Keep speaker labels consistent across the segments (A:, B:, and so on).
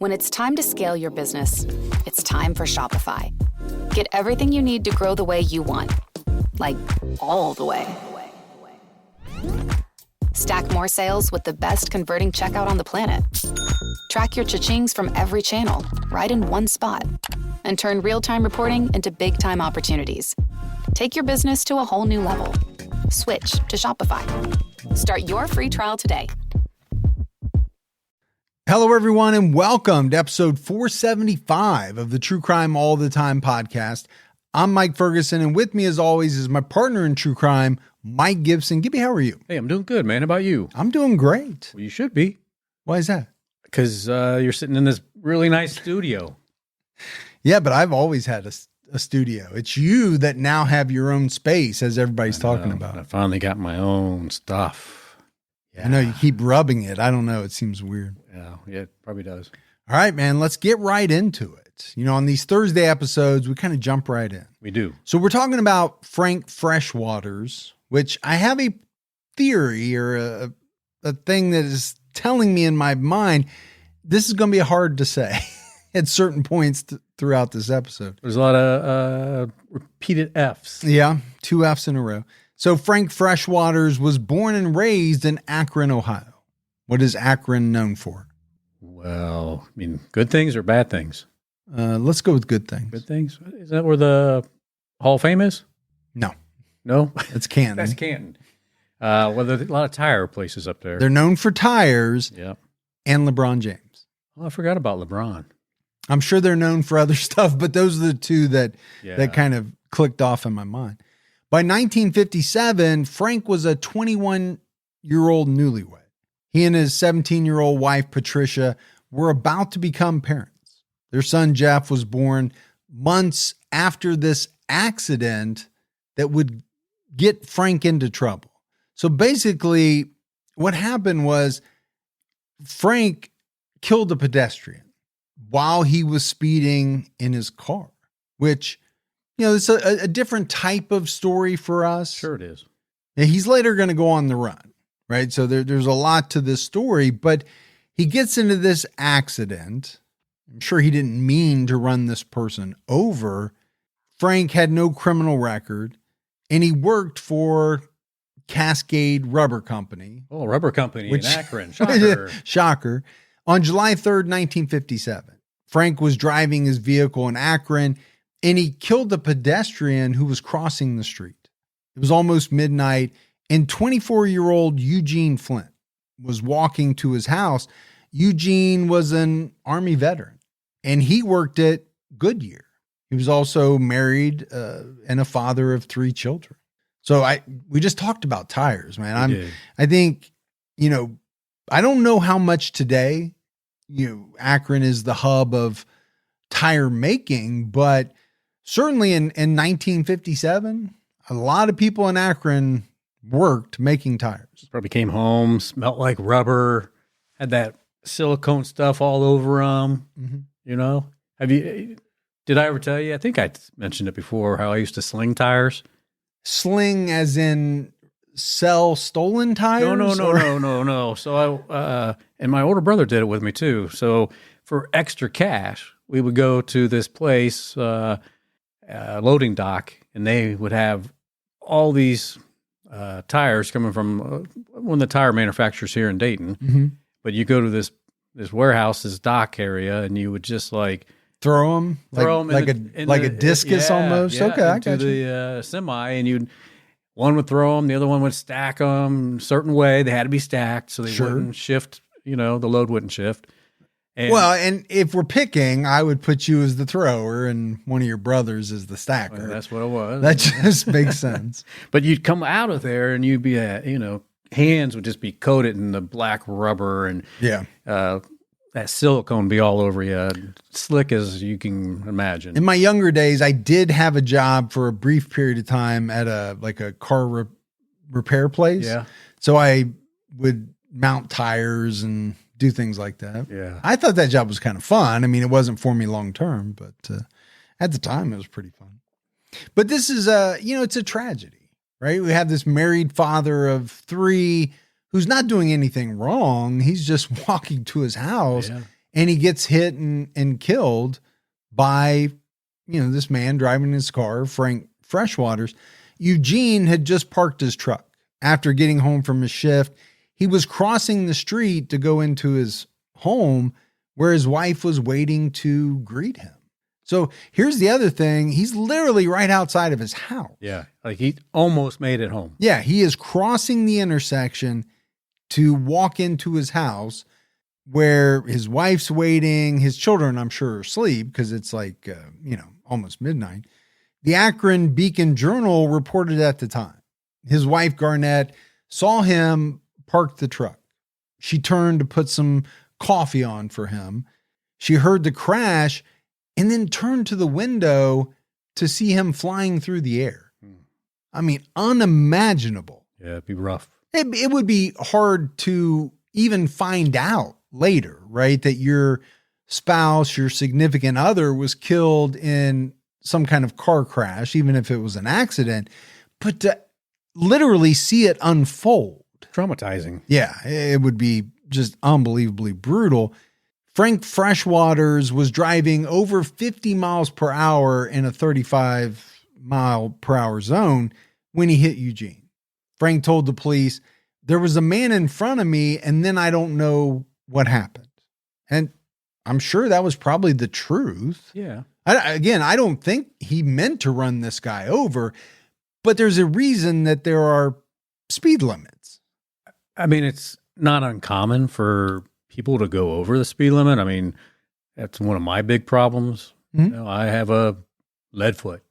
A: When it's time to scale your business, it's time for Shopify. Get everything you need to grow the way you want. Like, all the way. Stack more sales with the best converting checkout on the planet. Track your cha-chings from every channel, right in one spot. And turn real-time reporting into big-time opportunities. Take your business to a whole new level. Switch to Shopify. Start your free trial today.
B: Hello, everyone, and welcome to episode 475 of the True Crime All the Time podcast. I'm Mike Ferguson, and with me, as always, is my partner in true crime, Mike Gibson. Gibby, how are you?
C: Hey, I'm doing good, man. How about you?
B: I'm doing great.
C: Well, you should be.
B: Why is that?
C: Because you're sitting in this really nice studio.
B: Yeah, but I've always had a studio. It's you that now have your own space, as everybody's talking about.
C: I finally got my own stuff.
B: Yeah. I know you keep rubbing it. I don't know. It seems weird.
C: Yeah, it probably does.
B: All right, man, let's get right into it. You know, on these Thursday episodes, we kind of jump right in.
C: We do.
B: So we're talking about Frank Freshwaters, which I have a theory or a thing that is telling me in my mind, this is going to be hard to say at certain points throughout this episode.
C: There's a lot of repeated Fs.
B: Yeah, 2 Fs in a row. So Frank Freshwaters was born and raised in Akron, Ohio. What is Akron known for?
C: Well, I mean, good things or bad things?
B: Let's go with good things.
C: Good things? Is that where the Hall of Fame is?
B: No.
C: No?
B: It's Canton.
C: That's Canton. Well, there's a lot of tire places up there.
B: They're known for tires
C: Yep.
B: and LeBron James.
C: Oh, I forgot about LeBron.
B: I'm sure they're known for other stuff, but those are the two that
C: Yeah.
B: kind of clicked off in my mind. By 1957, Frank was a 21-year-old newlywed. He and his 17-year-old wife, Patricia, were about to become parents. Their son, Jeff, was born months after this accident that would get Frank into trouble. So basically, what happened was Frank killed a pedestrian while he was speeding in his car, which, you know, it's a different type of story for us.
C: Sure it is.
B: And he's later going to go on the run, right? So there's a lot to this story, but he gets into this accident. I'm sure he didn't mean to run this person over. Frank had no criminal record, and he worked for Cascade Rubber Company.
C: Oh, rubber company in Akron. Shocker.
B: Shocker. On July 3rd, 1957, Frank was driving his vehicle in Akron, and he killed a pedestrian who was crossing the street. It was almost midnight, and 24-year-old Eugene Flint was walking to his house. Eugene was an Army veteran, and he worked at Goodyear. He was also married and a father of 3 children. So we just talked about tires, man. I think, you know, I don't know how much today, you know, Akron is the hub of tire making, but certainly in 1957, a lot of people in Akron worked making tires.
C: Probably came home, smelled like rubber, had that silicone stuff all over them.
B: Mm-hmm.
C: You know, did I ever tell you? I think I mentioned it before, how I used to sling tires.
B: Sling as in sell stolen tires?
C: No. So and my older brother did it with me too. So for extra cash, we would go to this place, loading dock, and they would have all these tires coming from one of the tire manufacturers here in Dayton.
B: Mm-hmm.
C: But you go to this warehouse, this dock area, and you would just like
B: throw them like a discus almost.
C: Yeah,
B: okay, I
C: into
B: got you.
C: the semi, and one would throw them, the other one would stack them a certain way. They had to be stacked so they wouldn't shift. You know, the load wouldn't shift.
B: And if we're picking, I would put you as the thrower and one of your brothers as the stacker.
C: Well, that's what it was.
B: That just makes sense.
C: But you'd come out of there and you'd be hands would just be coated in the black rubber and that silicone be all over you, slick as you can imagine.
B: In my younger days, I did have a job for a brief period of time at a car repair place.
C: Yeah.
B: So I would mount tires and do things like that.
C: Yeah.
B: I thought that job was kind of fun. I mean, it wasn't for me long term, but at the time it was pretty fun. But this is it's a tragedy, right? We have this married father of 3 who's not doing anything wrong. He's just walking to his house and he gets hit and killed by, this man driving his car, Frank Freshwaters. Eugene had just parked his truck after getting home from his shift. He was crossing the street to go into his home where his wife was waiting to greet him. So here's the other thing. He's literally right outside of his house.
C: Yeah. Like he almost made it home.
B: Yeah. He is crossing the intersection to walk into his house where his wife's waiting. His children, I'm sure, are asleep because it's like, almost midnight. The Akron Beacon Journal reported at the time. His wife, Garnett, saw him park the truck. She turned to put some coffee on for him. She heard the crash and then turned to the window to see him flying through the air. I mean, unimaginable.
C: Yeah, it'd be rough.
B: It would be hard to even find out later, right? That your spouse, your significant other was killed in some kind of car crash, even if it was an accident, but to literally see it unfold.
C: Traumatizing.
B: Yeah, it would be just unbelievably brutal. Frank Freshwaters was driving over 50 miles per hour in a 35 mile per hour zone when he hit Eugene. Frank told the police, "There was a man in front of me and then I don't know what happened." And I'm sure that was probably the truth.
C: Yeah.
B: I don't think he meant to run this guy over, but there's a reason that there are speed limits.
C: I mean, it's not uncommon for people to go over the speed limit. I mean, that's one of my big problems.
B: Mm-hmm.
C: I have a lead foot.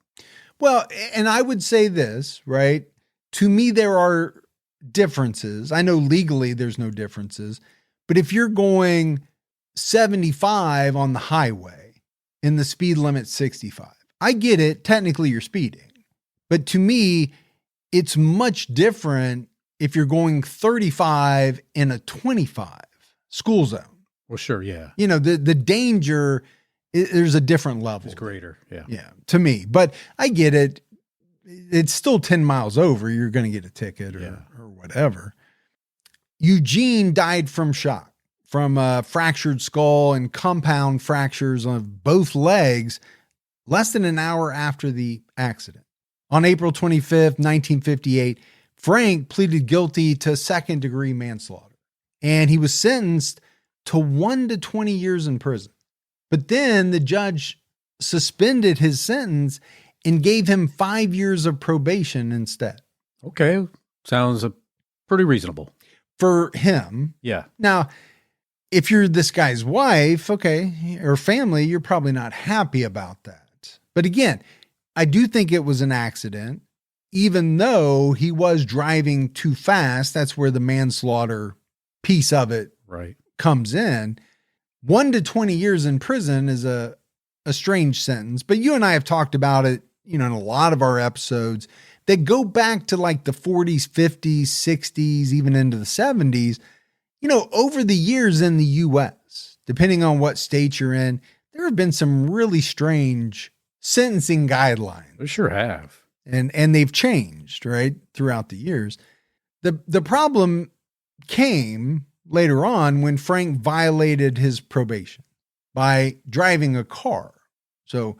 B: Well, and I would say this, right? To me, there are differences. I know legally there's no differences, but if you're going 75 on the highway and the speed limit 65, I get it. Technically you're speeding, but to me, it's much different if you're going 35 in a 25 school zone.
C: Well, sure. Yeah.
B: The danger, there's a different level.
C: It's greater. Yeah.
B: Yeah. To me, but I get it. It's still 10 miles over. You're going to get a ticket or whatever. Eugene died from shock, from a fractured skull and compound fractures on both legs less than an hour after the accident. On April 25th, 1958, Frank pleaded guilty to second-degree manslaughter, and he was sentenced to 1 to 20 years in prison. But then the judge suspended his sentence and gave him 5 years of probation instead.
C: Okay. Sounds pretty reasonable.
B: For him.
C: Yeah.
B: Now, if you're this guy's wife, okay, or family, you're probably not happy about that. But again, I do think it was an accident, even though he was driving too fast. That's where the manslaughter piece of it comes in. 1 to 20 years in prison is a strange sentence, but you and I have talked about it, in a lot of our episodes that go back to like the 40s, 50s, 60s, even into the 70s. Over the years in the US, depending on what state you're in, there have been some really strange sentencing guidelines.
C: They sure have.
B: And they've changed, right, throughout the years. The problem came later on when Frank violated his probation by driving a car. So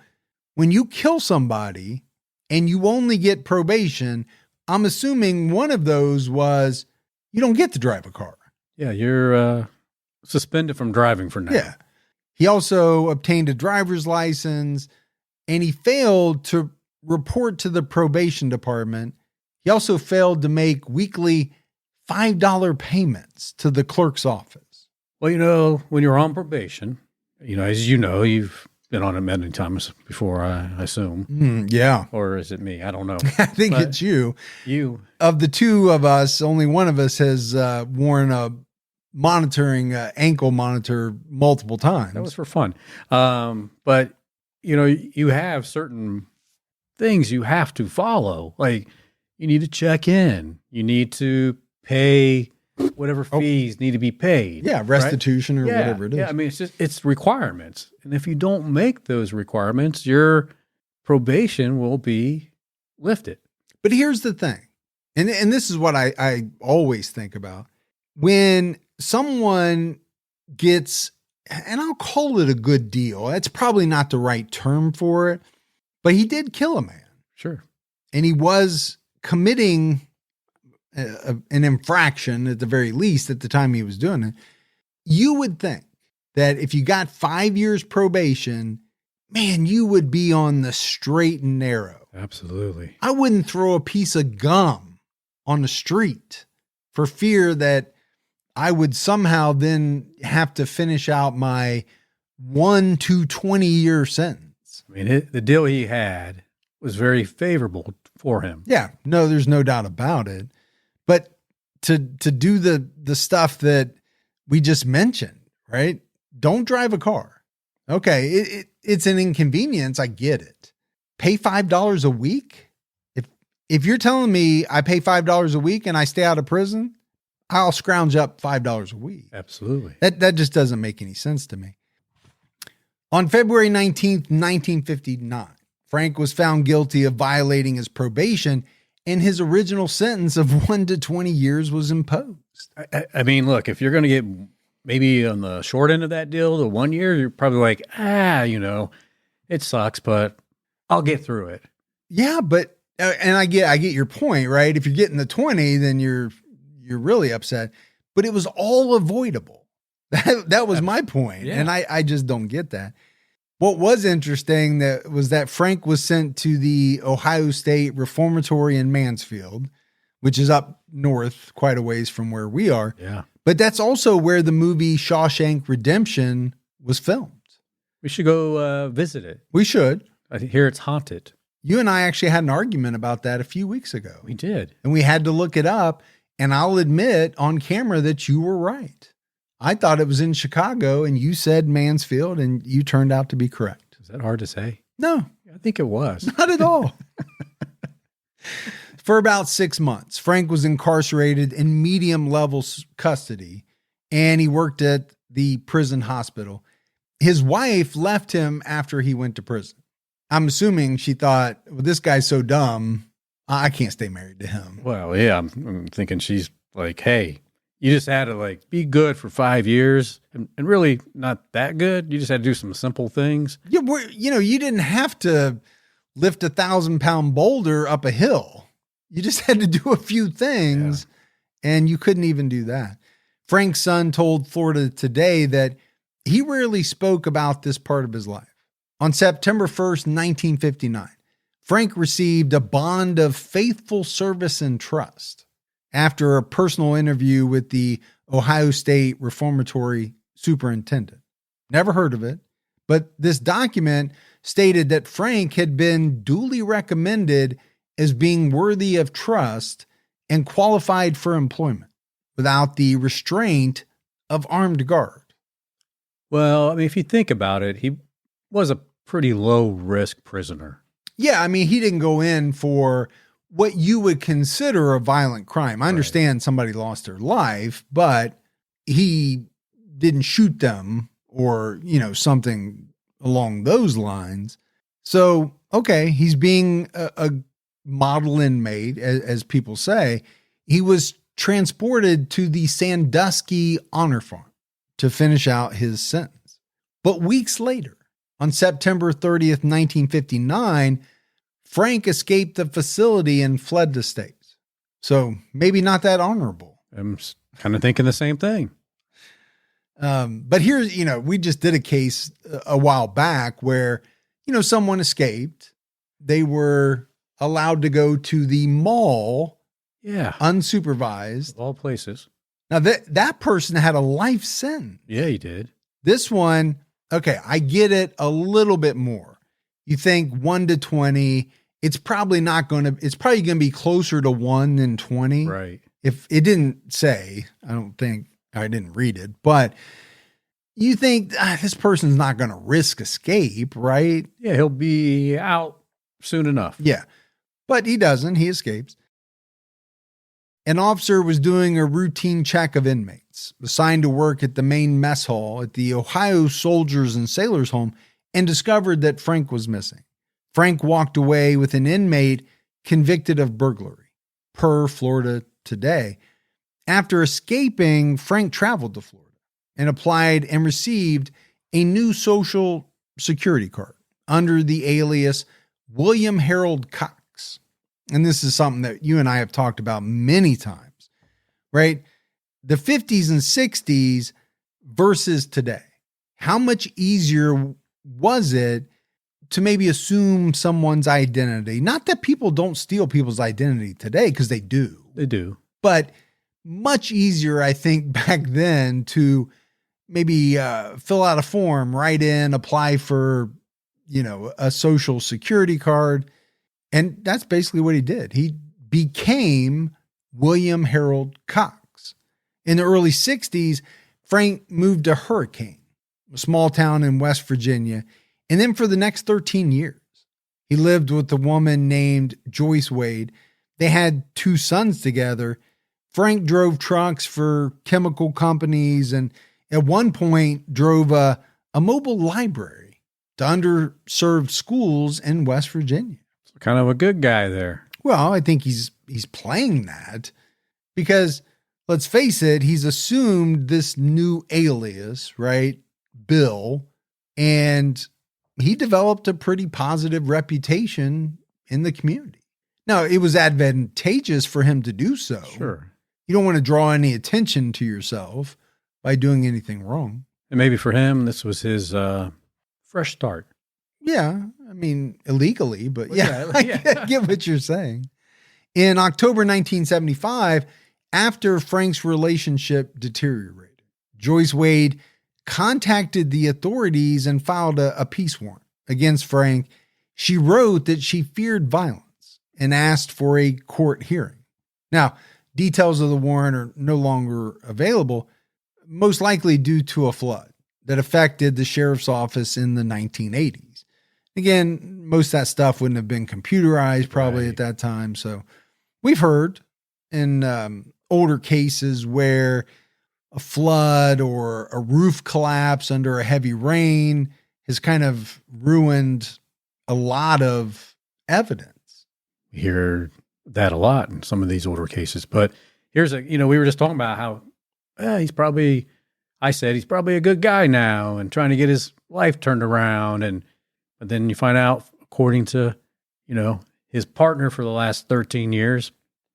B: when you kill somebody and you only get probation, I'm assuming one of those was you don't get to drive a car.
C: Yeah, you're suspended from driving for now.
B: Yeah. He also obtained a driver's license, and he failed to report to the probation department. He also failed to make weekly $5 payments to the clerk's office.
C: Well, when you're on probation, as you've been on it many times before, I assume.
B: Yeah.
C: Or is it me? I don't know.
B: I think it's you.
C: You.
B: Of the two of us, only one of us has worn a monitoring ankle monitor multiple times.
C: That was for fun. But, you have certain things you have to follow. Like you need to check in. You need to pay whatever fees need to be paid.
B: Yeah, restitution or whatever it is.
C: Yeah, I mean, it's requirements. And if you don't make those requirements, your probation will be lifted.
B: But here's the thing, and this is what I always think about. When someone gets and I'll call it a good deal. That's probably not the right term for it, but he did kill a man.
C: Sure.
B: And he was committing an infraction at the very least at the time he was doing it. You would think that if you got 5 years probation, man, you would be on the straight and narrow.
C: Absolutely.
B: I wouldn't throw a piece of gum on the street for fear that I would somehow then have to finish out my 1 to 20-year sentence.
C: I mean, the deal he had was very favorable for him.
B: Yeah, no, there's no doubt about it. But to do the stuff that we just mentioned, right? Don't drive a car. Okay, it's an inconvenience. I get it. Pay $5 a week. If you're telling me I pay $5 a week and I stay out of prison, I'll scrounge up $5 a week.
C: Absolutely.
B: That just doesn't make any sense to me. On February 19th, 1959, Frank was found guilty of violating his probation, and his original sentence of 1 to 20 years was imposed.
C: I mean, look, if you're going to get maybe on the short end of that deal, the 1 year, you're probably like, it sucks, but I'll get through it.
B: Yeah, but and I get your point, right? If you're getting the 20, then you're really upset. But it was all avoidable. That was my point,
C: yeah.
B: and I just don't get that. What was interesting was that Frank was sent to the Ohio State Reformatory in Mansfield, which is up north quite a ways from where we are.
C: Yeah.
B: But that's also where the movie Shawshank Redemption was filmed.
C: We should go visit it.
B: We should.
C: I hear it's haunted.
B: You and I actually had an argument about that a few weeks ago.
C: We did.
B: And we had to look it up. And I'll admit on camera that you were right. I thought it was in Chicago and you said Mansfield and you turned out to be correct.
C: Is that hard to say?
B: No,
C: I think it was.
B: not at all. For about 6 months, Frank was incarcerated in medium level custody and he worked at the prison hospital. His wife left him after he went to prison. I'm assuming she thought, well, this guy's so dumb, I can't stay married to him.
C: Well, yeah, I'm thinking she's like, hey, you just had to be good for 5 years and really not that good. You just had to do some simple things.
B: Yeah, you didn't have to lift a 1,000-pound boulder up a hill. You just had to do a few things, and you couldn't even do that. Frank's son told Florida Today that he rarely spoke about this part of his life. On September 1st, 1959, Frank received a bond of faithful service and trust after a personal interview with the Ohio State Reformatory superintendent. Never heard of it, but this document stated that Frank had been duly recommended as being worthy of trust and qualified for employment without the restraint of armed guard.
C: Well, I mean, if you think about it, he was a pretty low-risk prisoner.
B: Yeah, I mean, he didn't go in for what you would consider a violent crime. I understand somebody lost their life, but he didn't shoot them or, something along those lines. So, okay, he's being a model inmate, as people say. He was transported to the Sandusky Honor Farm to finish out his sentence. But weeks later, on September 30th, 1959, Frank escaped the facility and fled the States. So maybe not that honorable.
C: I'm kind of thinking the same thing.
B: But here's, we just did a case a while back where, someone escaped. They were allowed to go to the mall.
C: Yeah.
B: Unsupervised.
C: Of all places.
B: Now that person had a life sentence.
C: Yeah, he did.
B: This one, okay, I get it a little bit more. You think 1 to 20, it's probably going to be closer to 1 than 20.
C: Right.
B: If it didn't say, I didn't read it, but you think this person's not going to risk escape, right?
C: Yeah, he'll be out soon enough.
B: Yeah, but he doesn't. He escapes. An officer was doing a routine check of inmates assigned to work at the main mess hall at the Ohio Soldiers and Sailors Home and discovered that Frank was missing. Frank walked away with an inmate convicted of burglary, per Florida Today. After escaping, Frank traveled to Florida. and applied and received a new social security card under the alias William Harold Cox. And this is something that you and I have talked about many times, right? The 50s and 60s versus today. How much easier was it to maybe assume someone's identity? Not that people don't steal people's identity today, because they do.
C: They do.
B: But much easier, I think, back then to maybe fill out a form, write in, apply for, a social security card. And that's basically what he did. He became William Harold Cox. In the early 60s, Frank moved to Hurricane, a small town in West Virginia. And then for the next 13 years, he lived with a woman named Joyce Wade. They had 2 sons together. Frank drove trucks for chemical companies and at one point drove a mobile library to underserved schools in West Virginia.
C: Kind of a good guy there.
B: Well, I think he's playing that because, let's face it, he's assumed this new alias, right? Bill, and he developed a pretty positive reputation in the community. Now, it was advantageous for him to do so.
C: Sure.
B: You don't want to draw any attention to yourself by doing anything wrong.
C: And maybe for him, this was his fresh start.
B: Yeah, I mean, illegally, but
C: Well,
B: yeah,
C: yeah.
B: I get what you're saying. In October 1975, after Frank's relationship deteriorated, Joyce Wade contacted the authorities and filed a peace warrant against Frank. She wrote that she feared violence and asked for a court hearing. Now, details of the warrant are no longer available, most likely due to a flood that affected the sheriff's office in the 1980s. Again, most of that stuff wouldn't have been computerized probably at that time. So we've heard in older cases where a flood or a roof collapse under a heavy rain has kind of ruined a lot of evidence.
C: We hear that a lot in some of these older cases. But here's we were just talking about how I said he's probably a good guy now and trying to get his life turned around. But then you find out, according to, his partner for the last 13 years.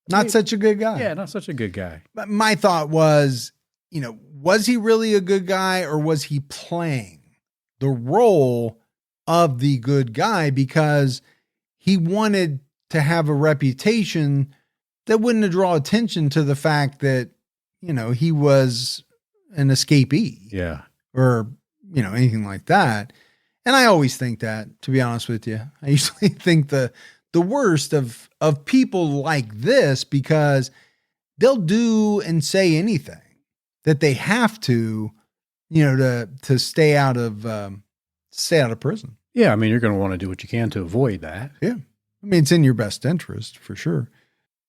B: Not such a good guy.
C: Yeah, not such a good guy.
B: But my thought was, was he really a good guy or was he playing the role of the good guy because he wanted to have a reputation that wouldn't draw attention to the fact that, he was an escapee.
C: Yeah.
B: Or, anything like that. And I always think that, to be honest with you. I usually think the worst of people like this because they'll do and say anything that they have to, to stay out of prison.
C: Yeah, I mean, you're going to want to do what you can to avoid that.
B: Yeah. I mean, it's in your best interest for sure.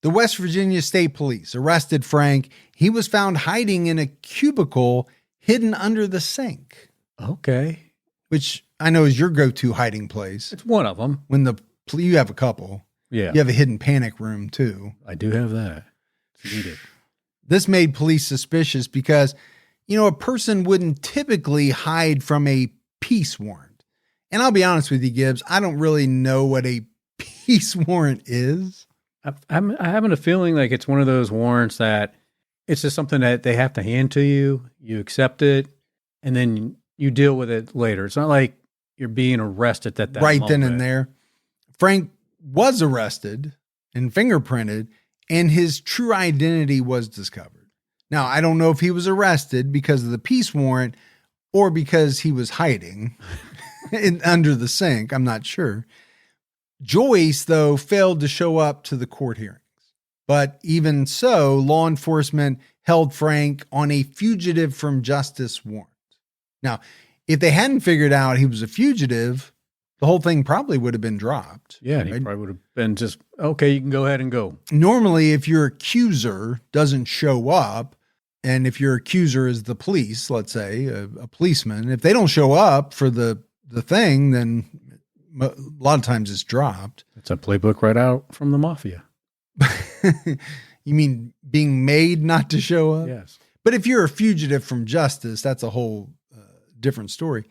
B: The West Virginia State Police arrested Frank. He was found hiding in a cubicle hidden under the sink.
C: Okay.
B: Which I know is your go-to hiding place.
C: It's one of them.
B: When you have a couple.
C: Yeah.
B: You have a hidden panic room too.
C: I do have that. It's needed.
B: This made police suspicious because, a person wouldn't typically hide from a peace warrant. And I'll be honest with you, Gibbs, I don't really know what a peace warrant is.
C: I'm having a feeling like it's one of those warrants that it's just something that they have to hand to you. You accept it, and then you deal with it later. It's not like you're being arrested at that
B: right
C: moment.
B: Then and there. Frank was arrested and fingerprinted, and his true identity was discovered. Now, I don't know if he was arrested because of the peace warrant or because he was hiding under the sink. I'm not sure. Joyce, though, failed to show up to the court hearings. But even so, law enforcement held Frank on a fugitive from justice warrant. Now, if they hadn't figured out he was a fugitive, the whole thing probably would have been dropped.
C: Yeah, and he probably would have been just, okay, you can go ahead and go.
B: Normally, if your accuser doesn't show up, and if your accuser is the police, let's say, a policeman, if they don't show up for the thing, then a lot of times it's dropped.
C: It's a playbook right out from the mafia.
B: You mean being made not to show up?
C: Yes.
B: But if you're a fugitive from justice, that's a whole different story.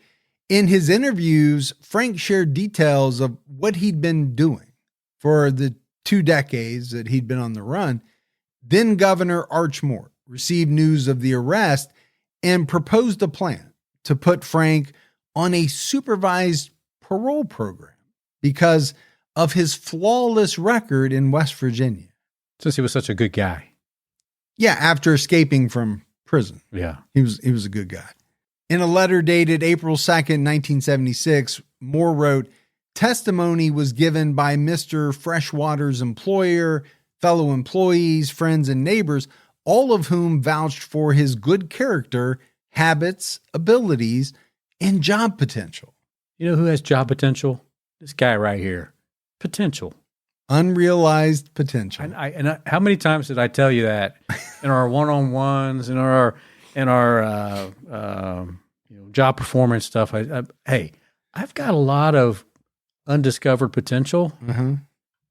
B: In his interviews, Frank shared details of what he'd been doing for the 2 decades that he'd been on the run. Then Governor Archmore received news of the arrest and proposed a plan to put Frank on a supervised parole program because of his flawless record in West Virginia.
C: Since he was such a good guy.
B: Yeah, after escaping from prison.
C: Yeah.
B: He was a good guy. In a letter dated April 2nd, 1976, Moore wrote, testimony was given by Mr. Freshwaters' employer, fellow employees, friends, and neighbors, all of whom vouched for his good character, habits, abilities, and job potential.
C: You know who has job potential? This guy right here. Potential.
B: Unrealized potential.
C: And how many times did I tell you that in our one-on-ones, in our job performance stuff? Hey, I've got a lot of undiscovered potential.
B: Uh-huh.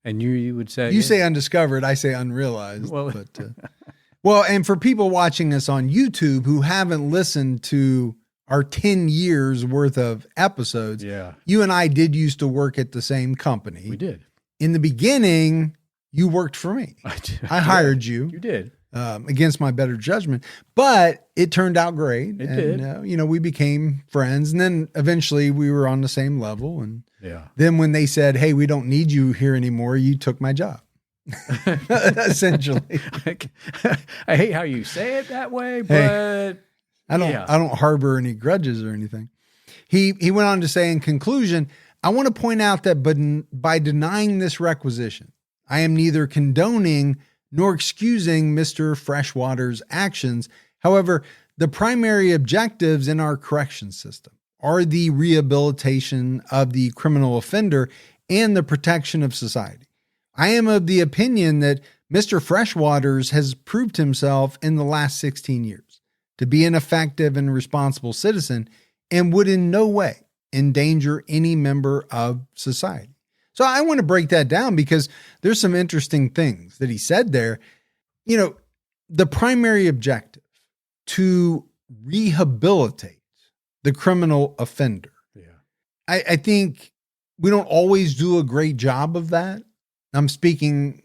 C: And you would say...
B: You say undiscovered, I say unrealized.
C: Well,
B: well, and for people watching us on YouTube who haven't listened to our 10 years worth of episodes, you and I did used to work at the same company.
C: We did.
B: In the beginning, you worked for me. I hired you.
C: You did.
B: Against my better judgment, but it turned out great.
C: It
B: did.
C: did.
B: We became friends, and then eventually we were on the same level. And
C: yeah.
B: Then when they said, "Hey, we don't need you here anymore," you took my job. Essentially.
C: I hate how you say it that way, but
B: hey, I don't harbor any grudges or anything. He went on to say, in conclusion, I want to point out that by denying this requisition, I am neither condoning nor excusing Mr. Freshwaters' actions. However, the primary objectives in our correction system are the rehabilitation of the criminal offender and the protection of society. I am of the opinion that Mr. Freshwaters has proved himself in the last 16 years to be an effective and responsible citizen and would in no way endanger any member of society. So I want to break that down because there's some interesting things that he said there. The primary objective to rehabilitate the criminal offender.
C: Yeah.
B: I think we don't always do a great job of that. I'm speaking,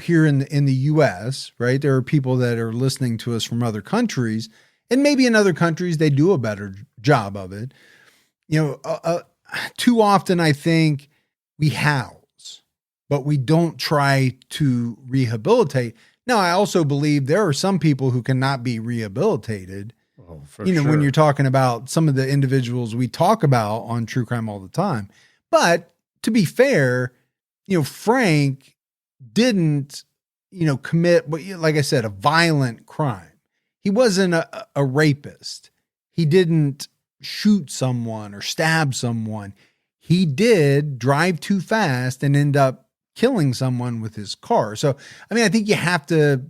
B: here in the US, right? There are people that are listening to us from other countries, and maybe in other countries they do a better job of it. Too often I think we house, but we don't try to rehabilitate. Now, I also believe there are some people who cannot be rehabilitated.
C: Oh, for
B: sure. When you're talking about some of the individuals we talk about on True Crime all the time. But to be fair, Frank didn't, commit, like I said, a violent crime. He wasn't a rapist. He didn't shoot someone or stab someone. He did drive too fast and end up killing someone with his car. So, I think you have to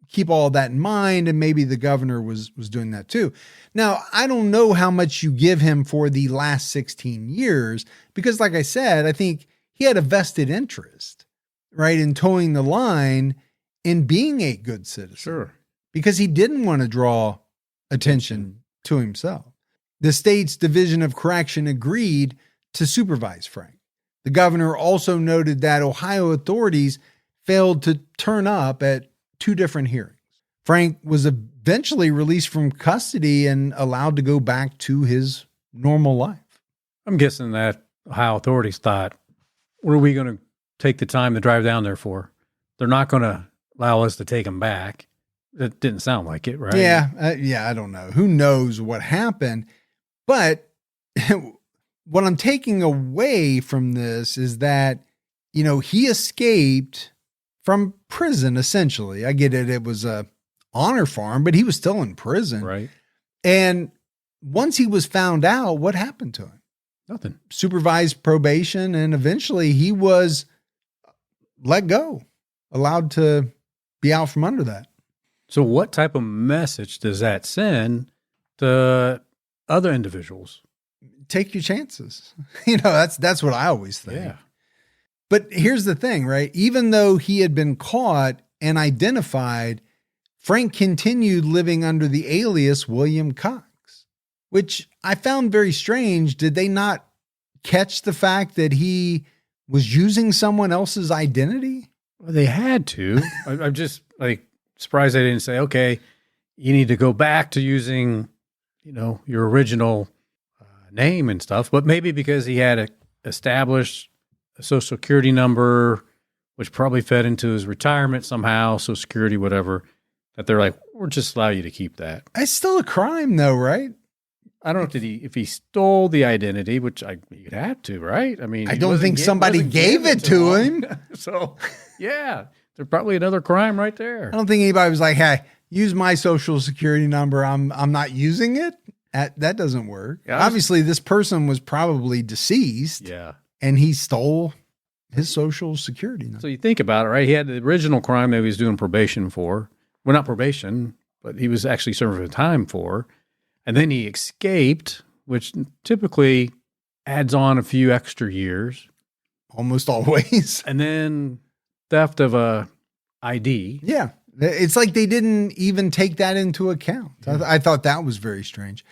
B: keep all that in mind, and maybe the governor was doing that too. Now, I don't know how much you give him for the last 16 years, because like I said, I think he had a vested interest, right, in towing the line and being a good citizen.
C: Sure.
B: Because he didn't want to draw attention to himself. The state's Division of Correction agreed to supervise Frank. The governor also noted that Ohio authorities failed to turn up at 2 different hearings. Frank was eventually released from custody and allowed to go back to his normal life.
C: I'm guessing that Ohio authorities thought, what are we going to take the time to drive down there for? They're not going to allow us to take him back. That didn't sound like it, right?
B: Yeah, I don't know. Who knows what happened? But what I'm taking away from this is that, he escaped from prison, essentially. I get it. It was a honor farm, but he was still in prison.
C: Right.
B: And once he was found out, what happened to him?
C: Nothing.
B: Supervised probation. And eventually he was let go, allowed to be out from under that.
C: So what type of message does that send to other individuals?
B: Take your chances. That's what I always think.
C: Yeah.
B: But here's the thing, right? Even though he had been caught and identified, Frank continued living under the alias William Cox, which I found very strange. Did they not catch the fact that he was using someone else's identity?
C: Well, they had to. I'm just surprised they didn't say, okay, you need to go back to using, your original name and stuff. But maybe because he had established a social security number, which probably fed into his retirement somehow, social security, whatever, that they're like, we'll just allow you to keep that.
B: It's still a crime though, right?
C: I don't know if he stole the identity, which you'd have to, right? I mean,
B: I don't think somebody gave it to him.
C: So, yeah, there's probably another crime right there.
B: I don't think anybody was like, hey, use my social security number. I'm not using it. That doesn't work. Yeah, obviously, this person was probably deceased.
C: Yeah.
B: And he stole his social security number.
C: So you think about it, right? He had the original crime that he was doing probation for. Well, not probation, but he was actually serving time for. And then he escaped, which typically adds on a few extra years.
B: Almost always.
C: And then theft of a ID.
B: Yeah. It's like they didn't even take that into account. I thought that was very strange.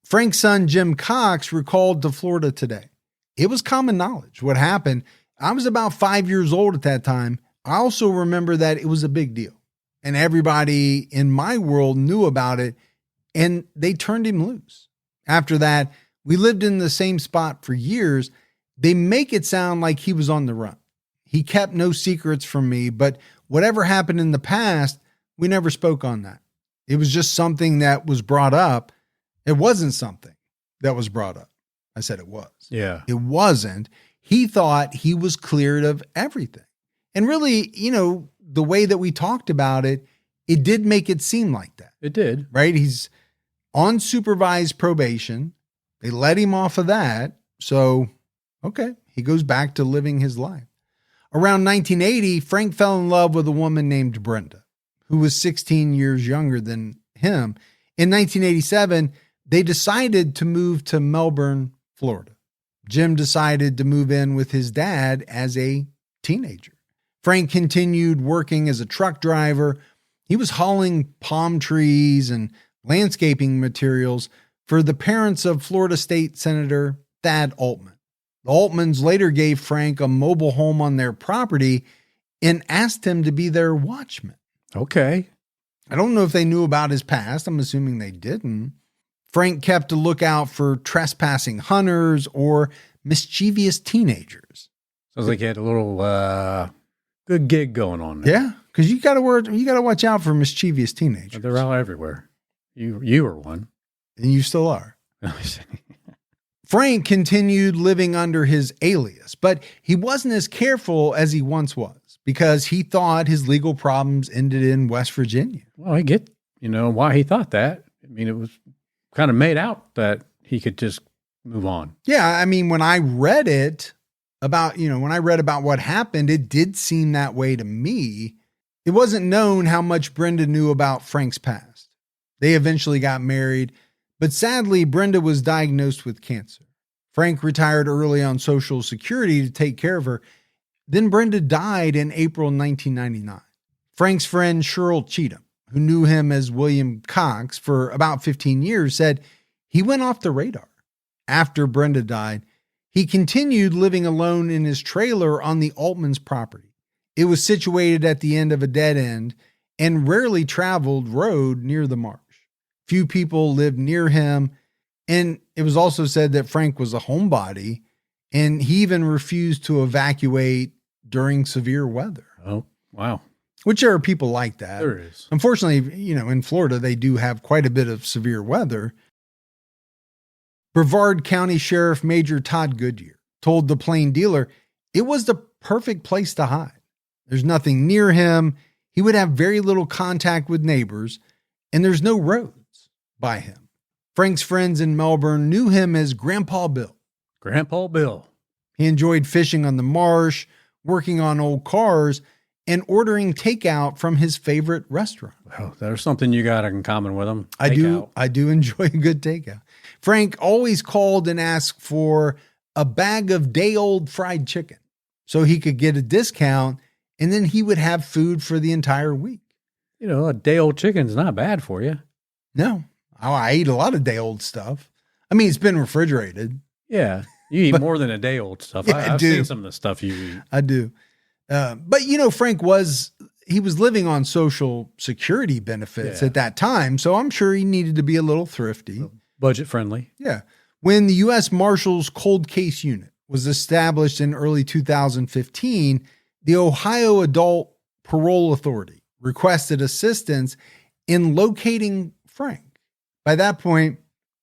B: Frank's son, Jim Cox, recalled to Florida today. It was common knowledge what happened. I was about 5 years old at that time. I also remember that it was a big deal. And everybody in my world knew about it. And they turned him loose. After that, we lived in the same spot for years. They make it sound like he was on the run. He kept no secrets from me, but whatever happened in the past, we never spoke on that. It was just something that was brought up. It wasn't something that was brought up. I said it was.
C: Yeah.
B: It wasn't. He thought he was cleared of everything. And really, the way that we talked about it, it did make it seem like that.
C: It did.
B: Right? He's on supervised probation. They let him off of that. So, okay, he goes back to living his life. Around 1980, Frank fell in love with a woman named Brenda, who was 16 years younger than him. In 1987, they decided to move to Melbourne, Florida. Jim decided to move in with his dad as a teenager. Frank continued working as a truck driver. He was hauling palm trees and landscaping materials for the parents of Florida State Senator Thad Altman. The Altmans later gave Frank a mobile home on their property and asked him to be their watchman.
C: Okay.
B: I don't know if they knew about his past. I'm assuming they didn't. Frank kept a lookout for trespassing hunters or mischievous teenagers.
C: Sounds like he had a little good gig going on there.
B: Yeah, because you got to watch out for mischievous teenagers.
C: They're all everywhere. You were one.
B: And you still are. Frank continued living under his alias, but he wasn't as careful as he once was because he thought his legal problems ended in West Virginia.
C: Well, I get, why he thought that. I mean, it was kind of made out that he could just move on.
B: Yeah. I mean, when I read about what happened, it did seem that way to me. It wasn't known how much Brenda knew about Frank's past. They eventually got married, but sadly, Brenda was diagnosed with cancer. Frank retired early on Social Security to take care of her. Then Brenda died in April 1999. Frank's friend Cheryl Cheatham, who knew him as William Cox for about 15 years, said he went off the radar. After Brenda died, he continued living alone in his trailer on the Altman's property. It was situated at the end of a dead end and rarely traveled road near the marsh. Few people lived near him, and it was also said that Frank was a homebody, and he even refused to evacuate during severe weather.
C: Oh, wow.
B: Which there are people like that.
C: There is.
B: Unfortunately, in Florida, they do have quite a bit of severe weather. Brevard County Sheriff Major Todd Goodyear told the Plain Dealer it was the perfect place to hide. There's nothing near him. He would have very little contact with neighbors, and there's no roads by him. Frank's friends in Melbourne knew him as Grandpa Bill.
C: Grandpa Bill.
B: He enjoyed fishing on the marsh, working on old cars, and ordering takeout from his favorite restaurant.
C: Well, there's something you got in common with him.
B: I do enjoy a good takeout. Frank always called and asked for a bag of day-old fried chicken so he could get a discount, and then he would have food for the entire week.
C: You know, a day-old chicken's not bad for you.
B: No, I eat a lot of day-old stuff. I mean, it's been refrigerated.
C: Yeah, you eat more than a day-old stuff.
B: Yeah,
C: I've seen some of the stuff you eat.
B: I do. But, you know, Frank was living on Social Security benefits at that time, so I'm sure he needed to be a little thrifty.
C: Budget-friendly.
B: Yeah. When the U.S. Marshals Cold Case Unit was established in early 2015, the Ohio Adult Parole Authority requested assistance in locating Frank. By that point,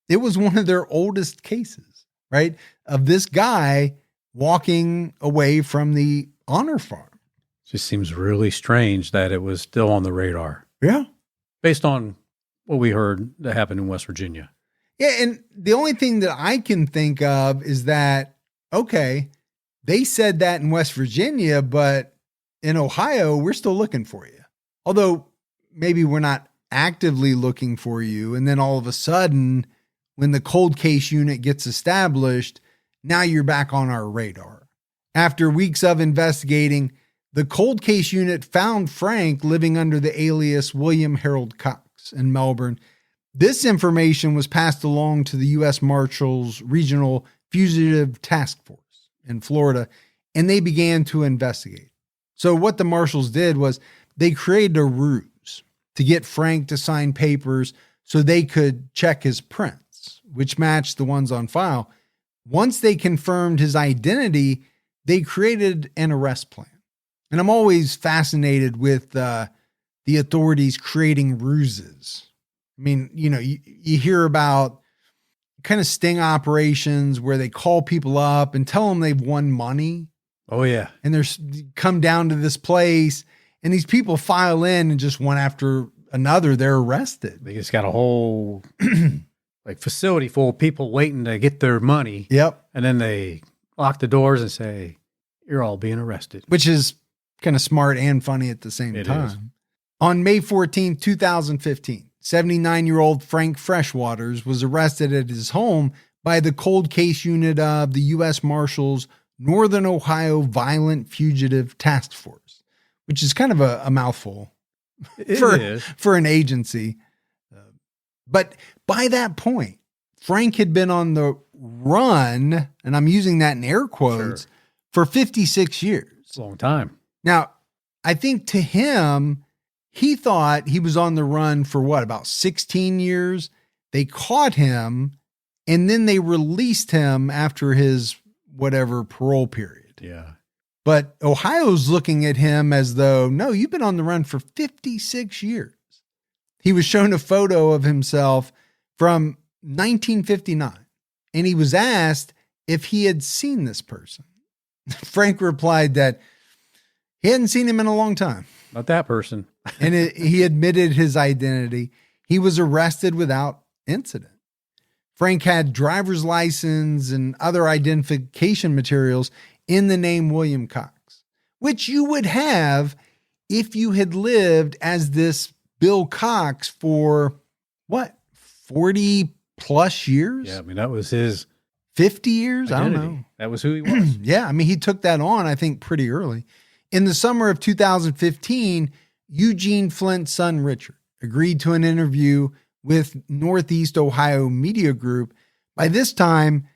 B: it was one of their oldest cases, right? Of this guy walking away from the honor farm.
C: Just seems really strange that it was still on the radar.
B: Yeah.
C: Based on what we heard that happened in West Virginia.
B: Yeah. And the only thing that I can think of is that, okay, they said that in West Virginia, but in Ohio, we're still looking for you. Although maybe we're not actively looking for you. And then all of a sudden, when the cold case unit gets established, now you're back on our radar. After weeks of investigating, the cold case unit found Frank living under the alias William Harold Cox in Melbourne. This information was passed along to the U.S. Marshals Regional Fugitive Task Force in Florida, and they began to investigate. So what the Marshals did was they created a ruse to get Frank to sign papers so they could check his prints, which matched the ones on file. Once they confirmed his identity, they created an arrest plan. And I'm always fascinated with the authorities creating ruses. I mean, you know, you hear about kind of sting operations where they call people up and tell them they've won money.
C: Oh, yeah.
B: And they're come down to this place and these people file in and just one after another, they're arrested.
C: They just got a whole like facility full of people waiting to get their money.
B: Yep.
C: And then they lock the doors and say, you're all being arrested.
B: Which is kind of smart and funny at the same time.
C: Is.
B: On May 14, 2015, 79-year-old Frank Freshwaters was arrested at his home by the cold case unit of the U.S. Marshals Northern Ohio Violent Fugitive Task Force, which is kind of a mouthful for an agency. But by that point, Frank had been on the run, and I'm using that in air quotes, for 56 years.
C: It's a long time.
B: Now, I think to him, he thought he was on the run for what, about 16 years? They caught him, and then they released him after his whatever parole period.
C: Yeah.
B: But Ohio's looking at him as though, no, you've been on the run for 56 years. He was shown a photo of himself from 1959, and he was asked if he had seen this person. Frank replied that he hadn't seen him in a long time.
C: Not that person.
B: And he admitted his identity. He was arrested without incident. Frank had driver's license and other identification materials in the name William Cox, which you would have if you had lived as this Bill Cox for what, 40 plus years?
C: Yeah, I mean, that was his
B: 50 years.
C: identity.
B: I don't know.
C: That was who he was.
B: Yeah, I mean, he took that on, I think, pretty early. In the summer of 2015, Eugene Flint's son, Richard, agreed to an interview with Northeast Ohio Media Group. By this time,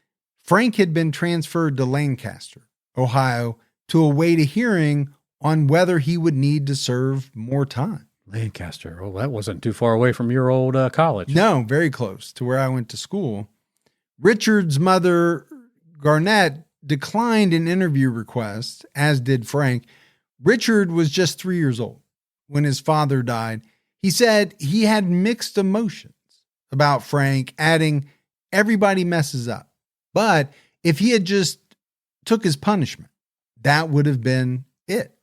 B: Frank had been transferred to Lancaster, Ohio, to await a hearing on whether he would need to serve more time.
C: Lancaster. Oh, that wasn't too far away from your old college.
B: No, very close to where I went to school. Richard's mother, Garnett, declined an interview request, as did Frank. Richard was just 3 years old when his father died. He said he had mixed emotions about Frank, adding, everybody messes up. But if he had just took his punishment, that would have been it.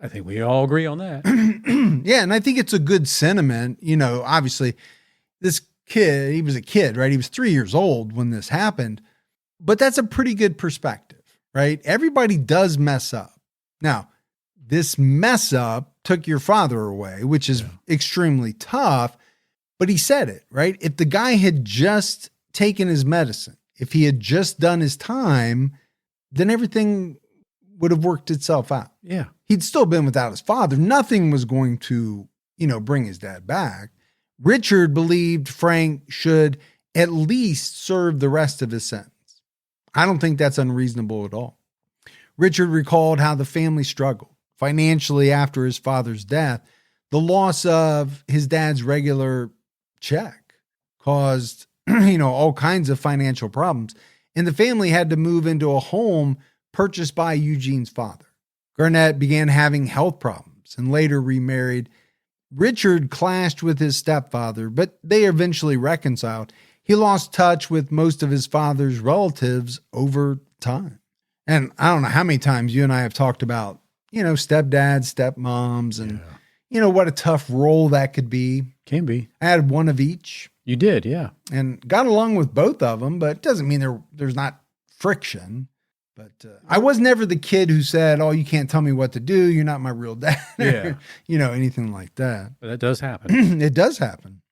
C: I think we all agree on that.
B: Yeah, and I think it's a good sentiment. You know, obviously, this kid, he was a kid, right? He was 3 years old when this happened. But that's a pretty good perspective, right? Everybody does mess up. Now, this mess up took your father away, which is extremely tough. But he said it, right? If the guy had just taken his medicine, if he had just done his time, then everything would have worked itself out.
C: Yeah.
B: He'd still been without his father. Nothing was going to bring his dad back, Richard believed Frank should at least serve the rest of his sentence. I don't think that's unreasonable at all. Richard recalled how the family struggled financially after his father's death. The loss of his dad's regular check caused, all kinds of financial problems. And the family had to move into a home purchased by Eugene's father. Garnett began having health problems and later remarried. Richard clashed with his stepfather, but they eventually reconciled. He lost touch with most of his father's relatives over time. And I don't know how many times you and I have talked about, stepdads, stepmoms, and, what a tough role that could be.
C: Can be.
B: I had one of each.
C: You did, yeah.
B: And got along with both of them, but it doesn't mean there's not friction. But I was never the kid who said, oh, you can't tell me what to do. You're not my real dad.
C: Yeah.
B: Anything like that.
C: But that does happen.
B: It does happen.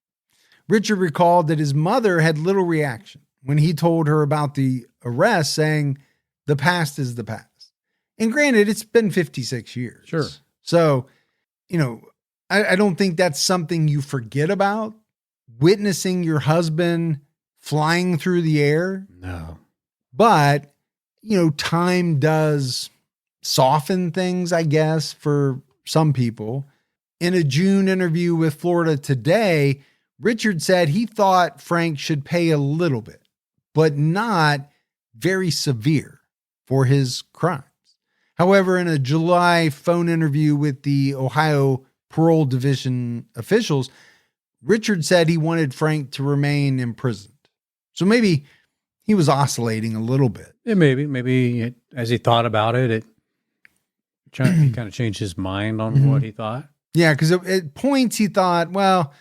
B: Richard recalled that his mother had little reaction when he told her about the arrest, saying the past is the past. And granted, it's been 56 years.
C: Sure.
B: So, I don't think that's something you forget about. Witnessing your husband flying through the air.
C: No.
B: But, time does soften things, I guess, for some people. In a June interview with Florida Today, Richard said he thought Frank should pay a little bit, but not very severe for his crimes. However, in a July phone interview with the Ohio Parole Division officials, Richard said he wanted Frank to remain imprisoned. So maybe he was oscillating a little bit.
C: Yeah, maybe as he thought about it, he kind of changed his mind on what he thought.
B: Yeah, because at points he thought, well,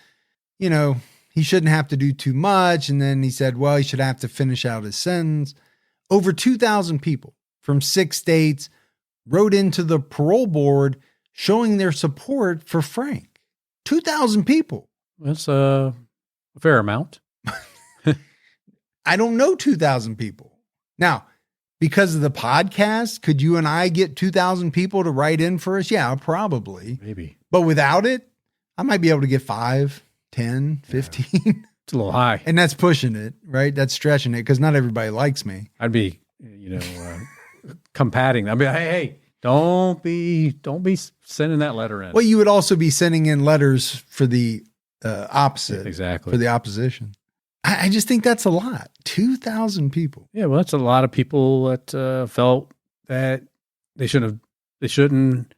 B: he shouldn't have to do too much. And then he said, well, he should have to finish out his sentence. Over 2,000 people from 6 states wrote into the parole board showing their support for Frank. 2,000 people.
C: That's a fair amount.
B: I don't know 2,000 people. Now, because of the podcast, could you and I get 2,000 people to write in for us? Yeah, probably.
C: Maybe.
B: But without it, I might be able to get 5, 10, 15.
C: It's a little high.
B: And that's pushing it, right? That's stretching it because not everybody likes me.
C: I'd be, combating. I'd be, hey, don't be sending that letter in.
B: Well, you would also be sending in letters for the opposite.
C: Exactly.
B: For the opposition. I just think that's a lot. 2,000 people.
C: Yeah, well, that's a lot of people that felt that they shouldn't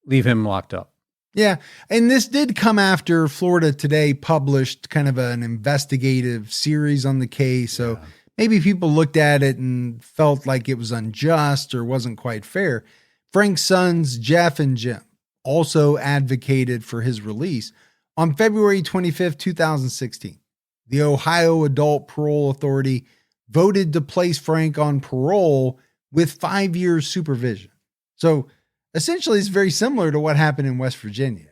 C: leave him locked up.
B: Yeah, and this did come after Florida Today published kind of an investigative series on the case. So maybe people looked at it and felt like it was unjust or wasn't quite fair. Frank's sons, Jeff and Jim, also advocated for his release. On February 25th, 2016, the Ohio Adult Parole Authority voted to place Frank on parole with 5 years supervision. So essentially, it's very similar to what happened in West Virginia,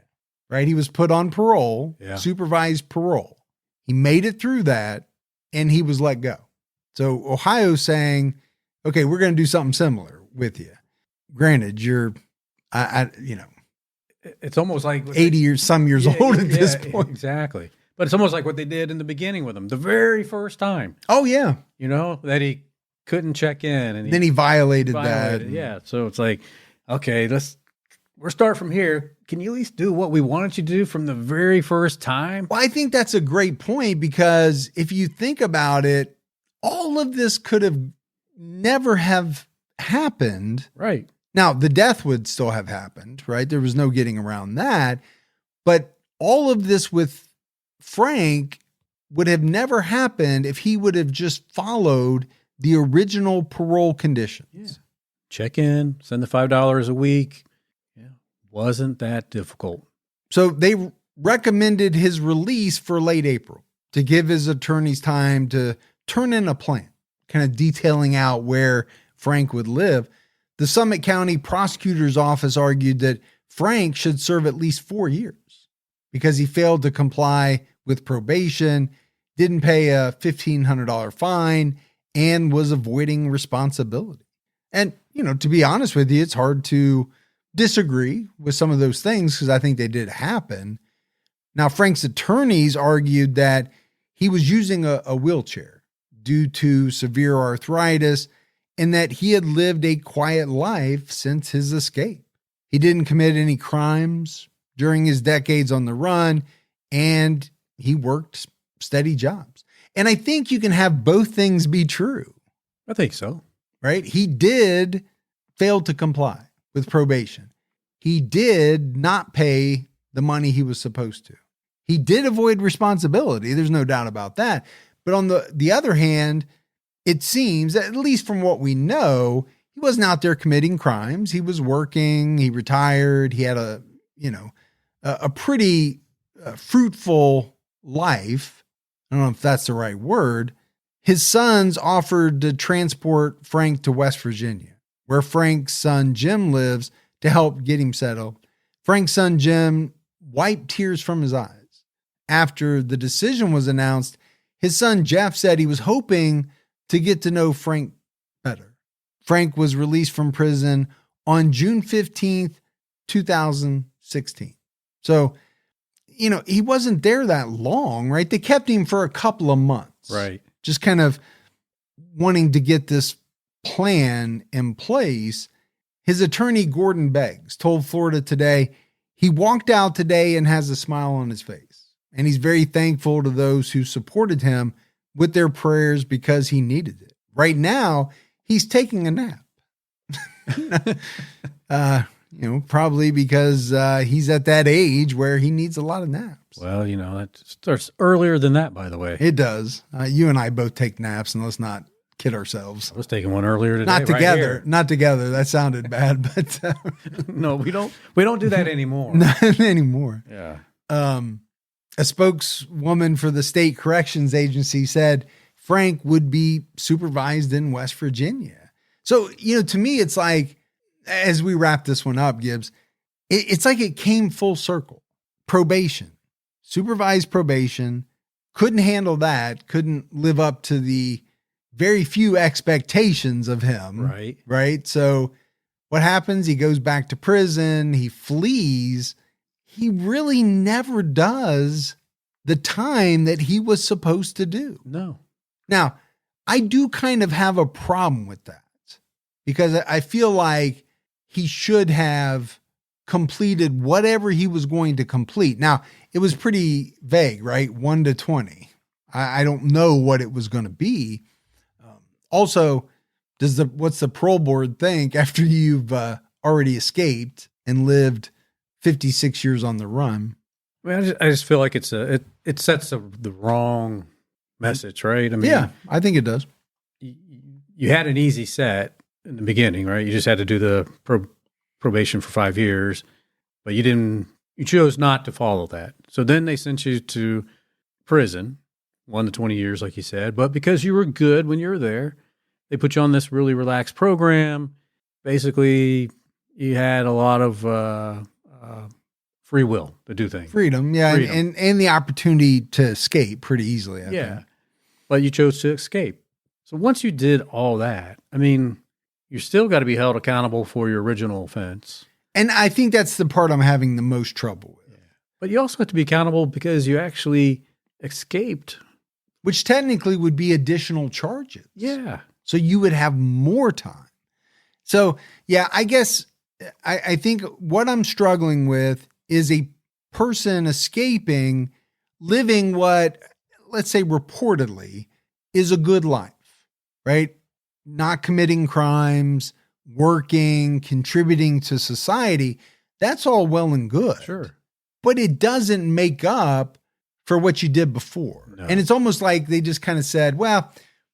B: right? He was put on parole, supervised parole. He made it through that, and he was let go. So Ohio's saying, okay, we're going to do something similar with you. Granted,
C: it's almost like
B: 80 years, some years old at this point.
C: Exactly. But it's almost like what they did in the beginning with him, the very first time.
B: Oh, yeah.
C: That he couldn't check in. And
B: then he violated that.
C: Yeah. So it's like, okay, we'll start from here. Can you at least do what we wanted you to do from the very first time?
B: Well, I think that's a great point because if you think about it, all of this could have never have happened.
C: Right.
B: Now, the death would still have happened, right? There was no getting around that. But all of this with Frank would have never happened if he would have just followed the original parole conditions.
C: Yeah. Check in, send the $5 a week. Yeah. Wasn't that difficult.
B: So they recommended his release for late April to give his attorneys time to turn in a plan, kind of detailing out where Frank would live. The Summit County Prosecutor's Office argued that Frank should serve at least 4 years because he failed to comply with probation, didn't pay a $1,500 fine, and was avoiding responsibility. And, to be honest with you, it's hard to disagree with some of those things because I think they did happen. Now, Frank's attorneys argued that he was using a wheelchair due to severe arthritis and that he had lived a quiet life since his escape. He didn't commit any crimes during his decades on the run, and he worked steady jobs. And I think you can have both things be true.
C: I think so.
B: Right? He did fail to comply with probation. He did not pay the money he was supposed to. He did avoid responsibility. There's no doubt about that. But on the other hand, it seems, at least from what we know, he wasn't out there committing crimes. He was working, he retired, he had a pretty fruitful life. I don't know if that's the right word. His sons offered to transport Frank to West Virginia, where Frank's son Jim lives, to help get him settled. Frank's son Jim wiped tears from his eyes. After the decision was announced, his son Jeff said he was hoping to get to know Frank better. Frank was released from prison on June 15th, 2016. So, he wasn't there that long, right? They kept him for a couple of months.
C: Right.
B: Just kind of wanting to get this plan in place. His attorney, Gordon Beggs, told Florida Today he walked out today and has a smile on his face. And he's very thankful to those who supported him with their prayers because he needed it. Right now, he's taking a nap. Probably because he's at that age where he needs a lot of naps.
C: Well, that starts earlier than that, by the way.
B: It does. You and I both take naps, and let's not kid ourselves.
C: I was taking one earlier today.
B: Not together.
C: Right,
B: Not together. That sounded bad, but
C: no, we don't do that anymore.
B: Not anymore.
C: Yeah.
B: A spokeswoman for the state corrections agency said Frank would be supervised in West Virginia. So, to me, it's like, as we wrap this one up, Gibbs, it's like it came full circle. Probation, supervised probation, couldn't handle that, couldn't live up to the very few expectations of him.
C: Right.
B: Right. So what happens? He goes back to prison. He flees. He really never does the time that he was supposed to do.
C: No.
B: Now, I do kind of have a problem with that because I feel like he should have completed whatever he was going to complete. Now, it was pretty vague, right? 1 to 20. I don't know what it was going to be. Also, what's the parole board think after you've already escaped and lived 56 years on the run?
C: I mean, I just feel like it sets the wrong message, right? I mean,
B: yeah, I think it does.
C: You had an easy set in the beginning, right? You just had to do the probation for 5 years, but you chose not to follow that. So then they sent you to prison, 1 to 20 years, like you said. But because you were good when you were there, they put you on this really relaxed program. Basically, you had a lot of free will to do things.
B: Freedom, yeah, Freedom. And the opportunity to escape pretty easily, I think.
C: But you chose to escape. So once you did all that, I mean, you still got to be held accountable for your original offense.
B: And I think that's the part I'm having the most trouble with.
C: Yeah. But you also have to be accountable because you actually escaped.
B: Which technically would be additional charges.
C: Yeah.
B: So you would have more time. So, yeah, I guess I think what I'm struggling with is a person escaping, living what, let's say reportedly, is a good life, right? Not committing crimes, working, contributing to society. That's all well and good.
C: Sure.
B: But it doesn't make up for what you did before. No. And it's almost like they just kind of said, well,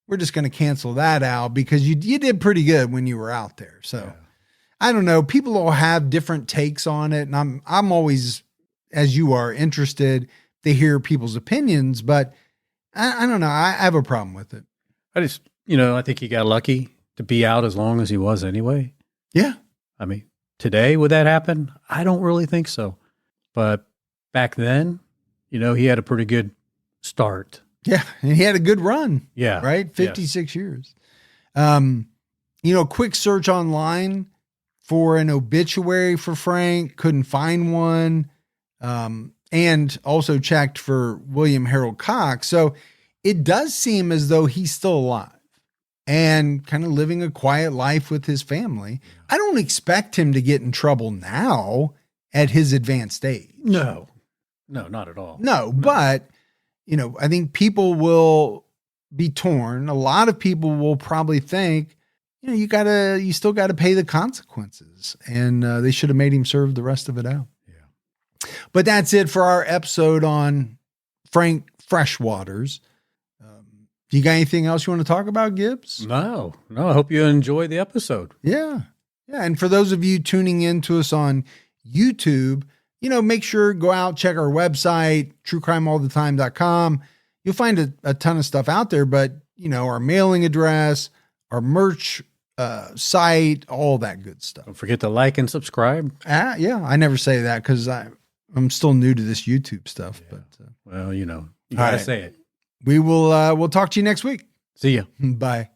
B: we're just going to cancel that out because you did pretty good when you were out there. So yeah. I don't know. People all have different takes on it. And I'm always, as you are, interested to hear people's opinions, but I don't know. I have a problem with it.
C: I think he got lucky to be out as long as he was anyway.
B: Yeah.
C: I mean, today, would that happen? I don't really think so. But back then, he had a pretty good start.
B: Yeah. And he had a good run.
C: Yeah.
B: Right? 56 years. Quick search online. for an obituary for Frank, couldn't find one, and also checked for William Harold Cox. So it does seem as though he's still alive and kind of living a quiet life with his family. I don't expect him to get in trouble now at his advanced age.
C: No, not at all.
B: No, but, I think people will be torn. A lot of people will probably think, you still got to pay the consequences, and they should have made him serve the rest of it out.
C: Yeah.
B: But that's it for our episode on Frank Freshwaters. You got anything else you want to talk about, Gibbs?
C: No. I hope you enjoyed the episode.
B: Yeah. And for those of you tuning in to us on YouTube, make sure go out, check our website, truecrimeallthetime.com. You'll find a ton of stuff out there, but our mailing address, our merch site, all that good stuff.
C: Don't forget to like and subscribe.
B: Yeah, I never say that because I'm still new to this YouTube stuff. Yeah.
C: But you gotta say it.
B: We will. We'll talk to you next week.
C: See ya.
B: Bye.